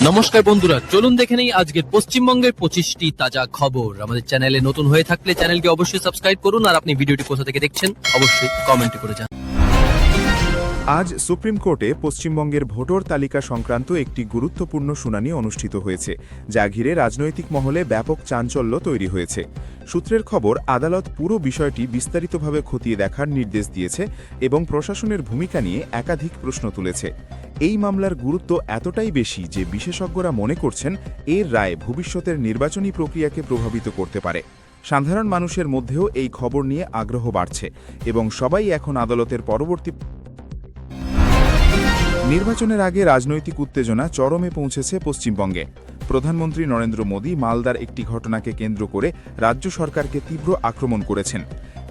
নমস্কার বন্ধুরা, চলুন দেখে নেই আজকের পশ্চিমবঙ্গের 25টি তাজা খবর। আমাদের চ্যানেলে নতুন হয়ে থাকলে চ্যানেলকে অবশ্যই সাবস্ক্রাইব করুন, আর আপনি ভিডিওটি কোথা থেকে দেখছেন অবশ্যই কমেন্ট করে জানান। আজ সুপ্রিম কোর্টে পশ্চিমবঙ্গের ভোটার তালিকা সংক্রান্ত একটি গুরুত্বপূর্ণ শুনানি অনুষ্ঠিত হয়েছে, যা ঘিরে রাজনৈতিক মহলে ব্যাপক চাঞ্চল্য তৈরি হয়েছে। সূত্রের খবর, আদালত পুরো বিষয়টি বিস্তারিতভাবে খতিয়ে দেখার নির্দেশ দিয়েছে এবং প্রশাসনের ভূমিকা নিয়ে একাধিক প্রশ্ন তুলেছে। এই মামলার গুরুত্ব এতটাই বেশি যে বিশেষজ্ঞরা মনে করছেন এর রায় ভবিষ্যতের নির্বাচনী প্রক্রিয়াকে প্রভাবিত করতে পারে। সাধারণ মানুষের মধ্যেও এই খবর নিয়ে আগ্রহ বাড়ছে এবং সবাই এখন আদালতের পরবর্তী নির্বাচনের আগে রাজনৈতিক উত্তেজনা চরমে পৌঁছেছে পশ্চিমবঙ্গে। প্রধানমন্ত্রী নরেন্দ্র মোদী মালদার একটি ঘটনাকে কেন্দ্র করে রাজ্য সরকারকে তীব্র আক্রমণ করেছেন।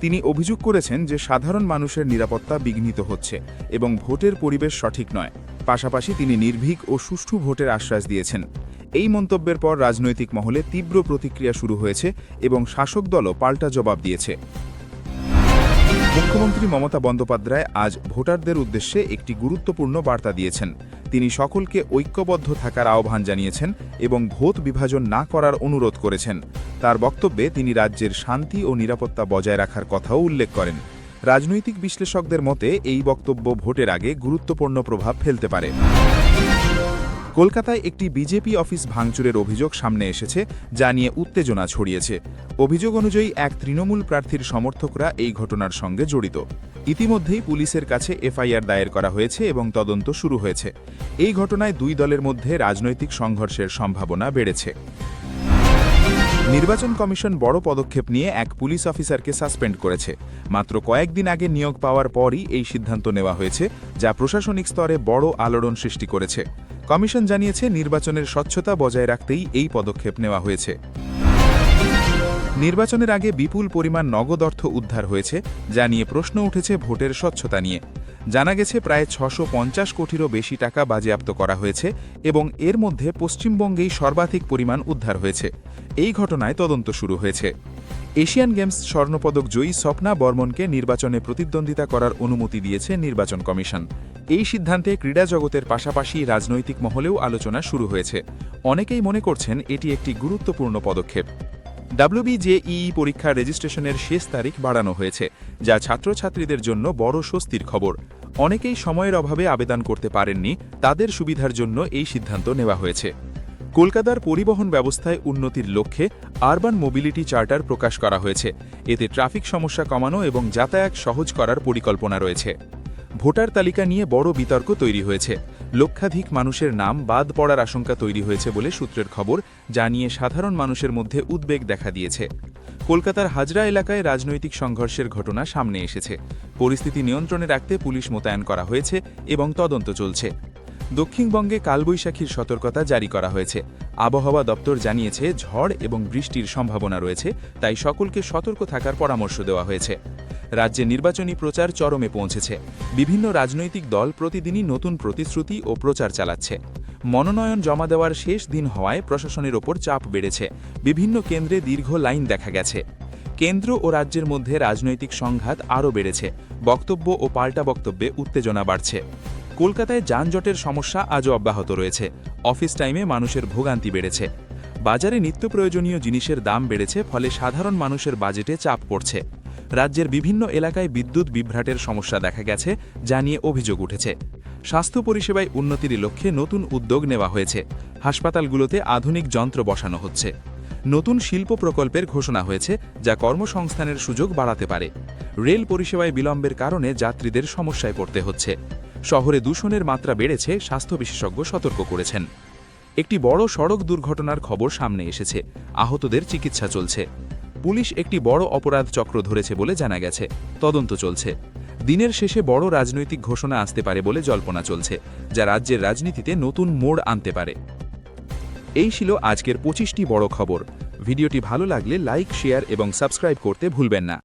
তিনি অভিযোগ করেছেন যে সাধারণ মানুষের নিরাপত্তা বিঘ্নিত হচ্ছে এবং ভোটের পরিবেশ সঠিক নয়। পাশাপাশি তিনি নির্ভীক ও সুষ্ঠু ভোটের আশ্বাস দিয়েছেন। এই মন্তব্যের পর রাজনৈতিক মহলে তীব্র প্রতিক্রিয়া শুরু হয়েছে এবং শাসক দলও পাল্টা জবাব দিয়েছে। মুখ্যমন্ত্রী মমতা বন্দ্যোপাধ্যায় আজ ভোটারদের উদ্দেশ্যে একটি গুরুত্বপূর্ণ বার্তা দিয়েছেন। তিনি সকলকে ঐক্যবদ্ধ থাকার আহ্বান জানিয়েছেন এবং ভোট বিভাজন না করার অনুরোধ করেছেন। তার বক্তব্যে তিনি রাজ্যের শান্তি ও নিরাপত্তা বজায় রাখার কথাও উল্লেখ করেন। রাজনৈতিক বিশ্লেষকদের মতে এই বক্তব্য ভোটের আগে গুরুত্বপূর্ণ প্রভাব ফেলতে পারে। কলকাতায় একটি বিজেপি অফিস ভাঙচুরের অভিযোগ সামনে এসেছে, যা নিয়ে উত্তেজনা ছড়িয়েছে। অভিযোগ অনুযায়ী এক তৃণমূল প্রার্থীর সমর্থকরা এই ঘটনার সঙ্গে জড়িত। ইতিমধ্যেই পুলিশের কাছে এফআইআর দায়ের করা হয়েছে এবং তদন্ত শুরু হয়েছে। এই ঘটনায় দুই দলের মধ্যে রাজনৈতিক সংঘর্ষের সম্ভাবনা বেড়েছে। নির্বাচন কমিশন বড় পদক্ষেপ নিয়ে এক পুলিশ অফিসারকে সাসপেন্ড করেছে। মাত্র কয়েকদিন আগে নিয়োগ পাওয়ার পরই এই সিদ্ধান্ত নেওয়া হয়েছে, যা প্রশাসনিক স্তরে বড় আলোড়ন সৃষ্টি করেছে। কমিশন জানিয়েছে, নির্বাচনের স্বচ্ছতা বজায় রাখতেই এই পদক্ষেপ নেওয়া হয়েছে। নির্বাচনের আগে বিপুল পরিমাণ নগদ অর্থ উদ্ধার হয়েছে, যা নিয়ে প্রশ্ন উঠেছে ভোটের স্বচ্ছতা নিয়ে। জানা গেছে প্রায় 650 কোটিরও বেশি টাকা বাজেয়াপ্ত করা হয়েছে এবং এর মধ্যে পশ্চিমবঙ্গেই সর্বাধিক পরিমাণ উদ্ধার হয়েছে। এই ঘটনায় তদন্ত শুরু হয়েছে। এশিয়ান গেমস স্বর্ণপদক জয়ী স্বপ্না বর্মনকে নির্বাচনে প্রতিদ্বন্দ্বিতা করার অনুমতি দিয়েছে নির্বাচন কমিশন। এই সিদ্ধান্তে ক্রীড়া জগতের পাশাপাশি রাজনৈতিক মহলেও আলোচনা শুরু হয়েছে। অনেকেই মনে করছেন এটি একটি গুরুত্বপূর্ণ পদক্ষেপ। WBJEE পরীক্ষার রেজিস্ট্রেশনের শেষ তারিখ বাড়ানো হয়েছে, যা ছাত্রছাত্রীদের জন্য বড় স্বস্তির খবর। অনেকেই সময়ের অভাবে আবেদন করতে পারেননি, তাদের সুবিধার জন্য এই সিদ্ধান্ত নেওয়া হয়েছে। কলকাতার পরিবহন ব্যবস্থায় উন্নতির লক্ষ্যে আরবান মোবিলিটি চার্টার প্রকাশ করা হয়েছে। এতে ট্রাফিক সমস্যা কমানো এবং যাতায়াত সহজ করার পরিকল্পনা রয়েছে। ভোটার তালিকা নিয়ে বড় বিতর্ক তৈরি হয়েছে। লক্ষাধিক মানুষের নাম বাদ পড়ার আশঙ্কা তৈরি হয়েছে বলে সূত্রের খবর, যা নিয়ে সাধারণ মানুষের মধ্যে উদ্বেগ দেখা দিয়েছে। কলকাতার হাজরা এলাকায় রাজনৈতিক সংঘর্ষের ঘটনা সামনে এসেছে। পরিস্থিতি নিয়ন্ত্রণে রাখতে পুলিশ মোতায়েন করা হয়েছে এবং তদন্ত চলছে। দক্ষিণবঙ্গে কালবৈশাখীর সতর্কতা জারি করা হয়েছে। আবহাওয়া দপ্তর জানিয়েছে ঝড় এবং বৃষ্টির সম্ভাবনা রয়েছে, তাই সকলকে সতর্ক থাকার পরামর্শ দেওয়া হয়েছে। রাজ্যে নির্বাচনী প্রচার চরমে পৌঁছেছে। বিভিন্ন রাজনৈতিক দল প্রতিদিনই নতুন প্রতিশ্রুতি ও প্রচার চালাচ্ছে। মনোনয়ন জমা দেওয়ার শেষ দিন হওয়ায় প্রশাসনের ওপর চাপ বেড়েছে। বিভিন্ন কেন্দ্রে দীর্ঘ লাইন দেখা গেছে। কেন্দ্র ও রাজ্যের মধ্যে রাজনৈতিক সংঘাত আরও বেড়েছে। বক্তব্য ও পাল্টা বক্তব্যে উত্তেজনা বাড়ছে। কলকাতায় যানজটের সমস্যা আজও অব্যাহত রয়েছে। অফিস টাইমে মানুষের ভোগান্তি বেড়েছে। বাজারে নিত্য প্রয়োজনীয় জিনিসের দাম বেড়েছে, ফলে সাধারণ মানুষের বাজেটে চাপ পড়ছে। রাজ্যের বিভিন্ন এলাকায় বিদ্যুৎ বিভ্রাটের সমস্যা দেখা গেছে, যা নিয়ে অভিযোগ উঠেছে। স্বাস্থ্য পরিষেবায় উন্নতির লক্ষ্যে নতুন উদ্যোগ নেওয়া হয়েছে। হাসপাতালগুলোতে আধুনিক যন্ত্র বসানো হচ্ছে। নতুন শিল্প প্রকল্পের ঘোষণা হয়েছে, যা কর্মসংস্থানের সুযোগ বাড়াতে পারে। রেল পরিষেবায় বিলম্বের কারণে যাত্রীদের সমস্যায় পড়তে হচ্ছে। শহরে দূষণের মাত্রা বেড়েছে, স্বাস্থ্য বিশেষজ্ঞ সতর্ক করেছেন। একটি বড় সড়ক দুর্ঘটনার খবর সামনে এসেছে। আহতদের চিকিৎসা চলছে। পুলিশ একটি বড় অপরাধ চক্র ধরেছে বলে জানা গেছে। তদন্ত চলছে। দিনের শেষে বড় রাজনৈতিক ঘোষণা আসতে পারে বলে জল্পনা চলছে, যা রাজ্যের রাজনীতিতে নতুন মোড় আনতে পারে। এই ছিল আজকের 25টি বড় খবর। ভিডিওটি ভালো লাগলে লাইক, শেয়ার এবং সাবস্ক্রাইব করতে ভুলবেন না।